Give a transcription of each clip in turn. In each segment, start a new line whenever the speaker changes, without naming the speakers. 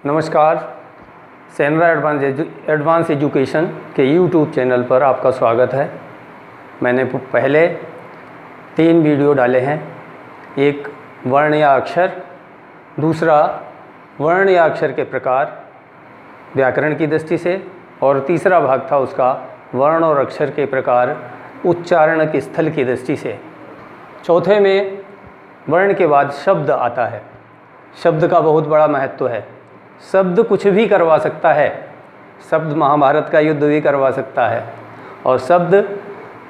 नमस्कार। सेनरा advance education के YouTube channel पर आपका स्वागत है। मैंने पहले 3 वीडियो डाले हैं। एक वर्ण या अक्षर, दूसरा वर्ण या अक्षर के प्रकार व्याकरण की दृष्टि से, और तीसरा भाग था उसका वर्ण और अक्षर के प्रकार उच्चारण के स्थल की दृष्टि से। चौथे में वर्ण के बाद शब्द आता है। शब्द का बहुत बड़ा महत्व है। शब्द कुछ भी करवा सकता है। शब्द महाभारत का युद्ध भी करवा सकता है, और शब्द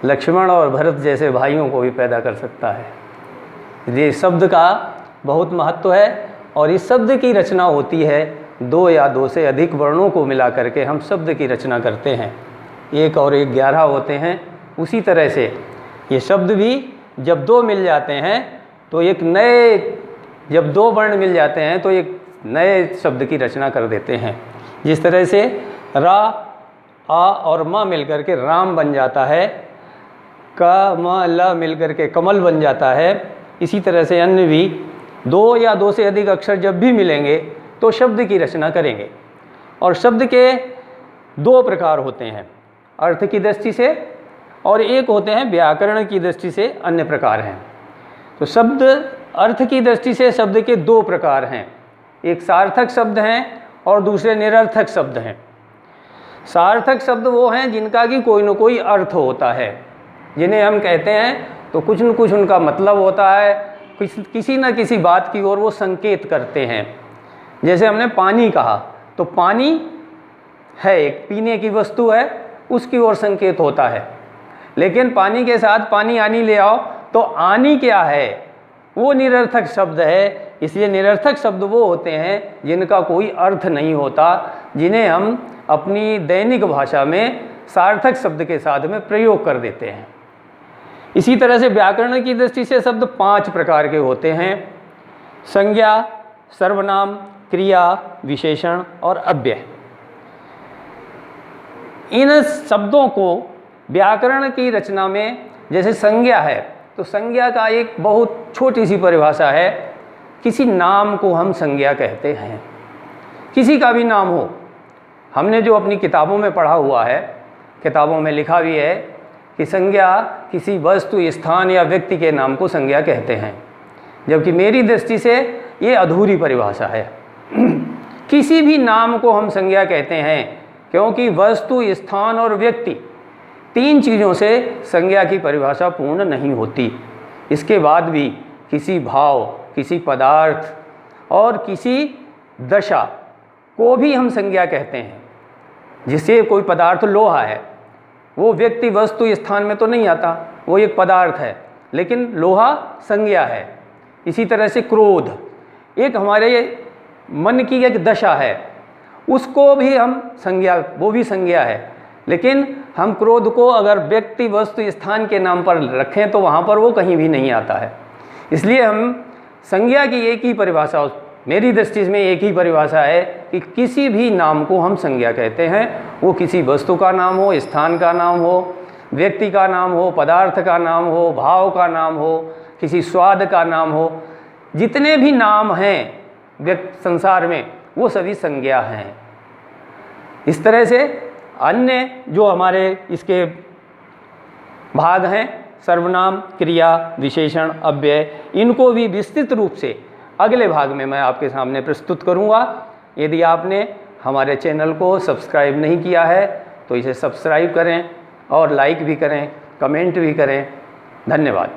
लक्ष्मण और भरत जैसे भाइयों को भी पैदा कर सकता है। ये शब्द का बहुत महत्व है, और इस शब्द की रचना होती है 2 या 2 से अधिक वर्णों को मिला करके हम शब्द की रचना करते हैं। 1 और 1 11 होते हैं। उसी तरह से ये शब्द भी जब 2 मिल जाते हैं तो एक नए, जब 2 वर्ण मिल जाते हैं तो एक नए शब्द की रचना कर देते हैं। जिस तरह से रा, आ और म मिलकर के राम बन जाता है, क म ल मिलकर के कमल बन जाता है। इसी तरह से अन्य भी 2 या 2 से अधिक अक्षर जब भी मिलेंगे तो शब्द की रचना करेंगे। और शब्द के 2 प्रकार होते हैं, अर्थ की दृष्टि से, और एक होते हैं व्याकरण की दृष्टि से अन्य प्रकार हैं। तो शब्द अर्थ की दृष्टि से शब्द के 2 प्रकार हैं। एक सार्थक शब्द हैं और दूसरे निरर्थक शब्द हैं। सार्थक शब्द वो हैं जिनका कि कोई न कोई अर्थ होता है, जिन्हें हम कहते हैं तो कुछ न कुछ उनका मतलब होता है, किसी न किसी बात की ओर वो संकेत करते हैं। जैसे हमने पानी कहा तो पानी है, एक पीने की वस्तु है, उसकी ओर संकेत होता है। लेकिन पानी के साथ पानी आनी ले आओ तो आनी क्या है, वो निरर्थक शब्द है। इसलिए निरर्थक शब्द वो होते हैं जिनका कोई अर्थ नहीं होता, जिन्हें हम अपनी दैनिक भाषा में सार्थक शब्द के साथ में प्रयोग कर देते हैं। इसी तरह से व्याकरण की दृष्टि से शब्द 5 प्रकार के होते हैं: संज्ञा, सर्वनाम, क्रिया, विशेषण और अव्यय। इन शब्दों को व्याकरण की रचना में, जैसे संज्ञा है तो संज्ञा का एक बहुत छोटी सी परिभाषा है। किसी नाम को हम संज्ञा कहते हैं, किसी का भी नाम हो। हमने जो अपनी किताबों में पढ़ा हुआ है, किताबों में लिखा भी है कि संज्ञा किसी वस्तु, स्थान या व्यक्ति के नाम को संज्ञा कहते हैं, जबकि मेरी दृष्टि से ये अधूरी परिभाषा है। किसी भी नाम को हम संज्ञा कहते हैं, क्योंकि वस्तु, स्थान और व्यक्ति 3 चीज़ों से संज्ञा की परिभाषा पूर्ण नहीं होती। इसके बाद भी किसी भाव, किसी पदार्थ और किसी दशा को भी हम संज्ञा कहते हैं। जिसे कोई पदार्थ लोहा है, वो व्यक्ति, वस्तु, स्थान में तो नहीं आता, वो एक पदार्थ है, लेकिन लोहा संज्ञा है। इसी तरह से क्रोध एक हमारे मन की एक दशा है, उसको भी हम संज्ञा, वो भी संज्ञा है। लेकिन हम क्रोध को अगर व्यक्ति, वस्तु, स्थान के नाम पर रखें तो वहाँ पर वो कहीं भी नहीं आता है। इसलिए हम संज्ञा की एक ही परिभाषा, मेरी दृष्टि में एक ही परिभाषा है कि किसी भी नाम को हम संज्ञा कहते हैं। वो किसी वस्तु का नाम हो, स्थान का नाम हो, व्यक्ति का नाम हो, पदार्थ का नाम हो, भाव का नाम हो, किसी स्वाद का नाम हो, जितने भी नाम हैं व्यक्ति संसार में, वो सभी संज्ञा हैं। इस तरह से अन्य जो हमारे इसके भाग हैं, सर्वनाम, क्रिया, विशेषण, अव्यय, इनको भी विस्तृत रूप से अगले भाग में मैं आपके सामने प्रस्तुत करूंगा। यदि आपने हमारे चैनल को सब्सक्राइब नहीं किया है तो इसे सब्सक्राइब करें और लाइक भी करें, कमेंट भी करें। धन्यवाद।